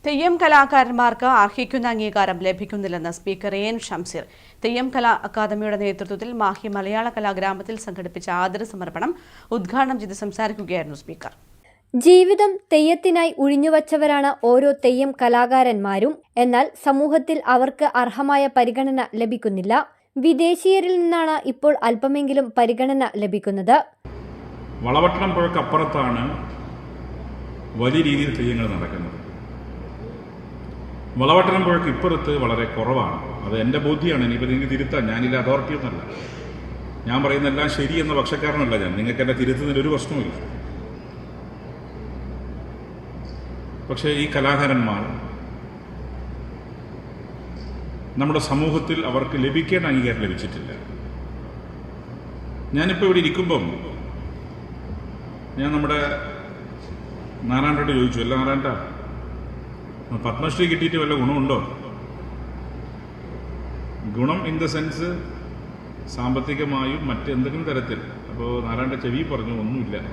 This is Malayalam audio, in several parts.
തെയ്യം കലാകാരന്മാർക്ക് അർഹിക്കുന്ന അംഗീകാരം ലഭിക്കുന്നില്ലെന്ന് സ്പീക്കർ എൻ ഷംസീർ. തെയ്യം കലാ അക്കാദമിയുടെ നേതൃത്വത്തിൽ മാഹി മലയാള കലാഗ്രാമത്തിൽ സംഘടിപ്പിച്ച ആദര സമർപ്പണം ഉദ്ഘാടനം ചെയ്ത് സംസാരിക്കുകയായിരുന്നു സ്പീക്കർ. ജീവിതം തെയ്യത്തിനായി ഉഴിഞ്ഞുവച്ചവരാണ് ഓരോ തെയ്യം കലാകാരന്മാരും. എന്നാൽ സമൂഹത്തിൽ അവർക്ക് അർഹമായ പരിഗണന ലഭിക്കുന്നില്ല. വിദേശീയരിൽ നിന്നാണ് ഇപ്പോൾ അല്പമെങ്കിലും പരിഗണന ലഭിക്കുന്നത്. വളവട്ടണം പുഴക്കപ്പുറത്താണ് വലിയ രീതിയിൽ തെയ്യങ്ങൾ നടക്കുന്നത്. വളവട്ടണം പുഴയ്ക്ക് ഇപ്പുറത്ത് വളരെ കുറവാണ്. അത് എൻ്റെ ബോധ്യമാണ്. ഇനിയിപ്പോൾ നിങ്ങൾക്ക് തിരുത്താൻ ഞാനില്ല, അതോറിറ്റിയൊന്നുമല്ല. ഞാൻ പറയുന്നതെല്ലാം ശരിയെന്ന പക്ഷക്കാരനല്ല ഞാൻ. നിങ്ങൾക്ക് എന്നെ തിരുത്തുന്നതിന് ഒരു പ്രശ്നവുമില്ല. പക്ഷേ ഈ കലാകാരന്മാർ നമ്മുടെ സമൂഹത്തിൽ അവർക്ക് ലഭിക്കേണ്ട അംഗീകാരം ലഭിച്ചിട്ടില്ല. ഞാനിപ്പോൾ ഇവിടെ ഇരിക്കുമ്പം ഞാൻ നമ്മുടെ നാരായണോട് ചോദിച്ചു, അല്ല നാരായണ, പത്മശ്രീ കിട്ടിയിട്ട് വല്ല ഗുണമുണ്ടോ? ഗുണം ഇൻ ദ സെൻസ് സാമ്പത്തികമായും മറ്റെന്തെങ്കിലും തരത്തിൽ. അപ്പോൾ നാരായണന്റെ ചെവി പറഞ്ഞു, ഒന്നുമില്ല.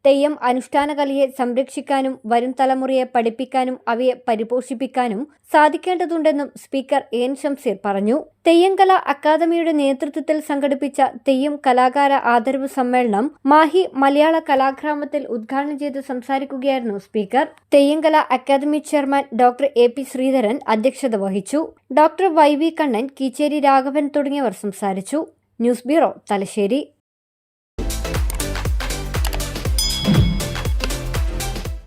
തെയ്യം അനുഷ്ഠാന കലയെ സംരക്ഷിക്കാനും വരും തലമുറയെ പഠിപ്പിക്കാനും അവയെ പരിപോഷിപ്പിക്കാനും സാധിക്കേണ്ടതുണ്ടെന്നും സ്പീക്കർ എൻ ഷംസീർ പറഞ്ഞു. തെയ്യം കലാ അക്കാദമിയുടെ നേതൃത്വത്തിൽ സംഘടിപ്പിച്ച തെയ്യം കലാകാര ആദരവ് സമ്മേളനം മാഹി മലയാള കലാഗ്രാമത്തിൽ ഉദ്ഘാടനം ചെയ്ത് സംസാരിക്കുകയായിരുന്നു speaker. Theyyam Kala academy chairman doctor A P. Sreedharan അധ്യക്ഷത വഹിച്ചു. Doctor Y V. കണ്ണൻ, കീച്ചേരി രാഘവൻ തുടങ്ങിയവർ സംസാരിച്ചു. News bureau, Thalassery.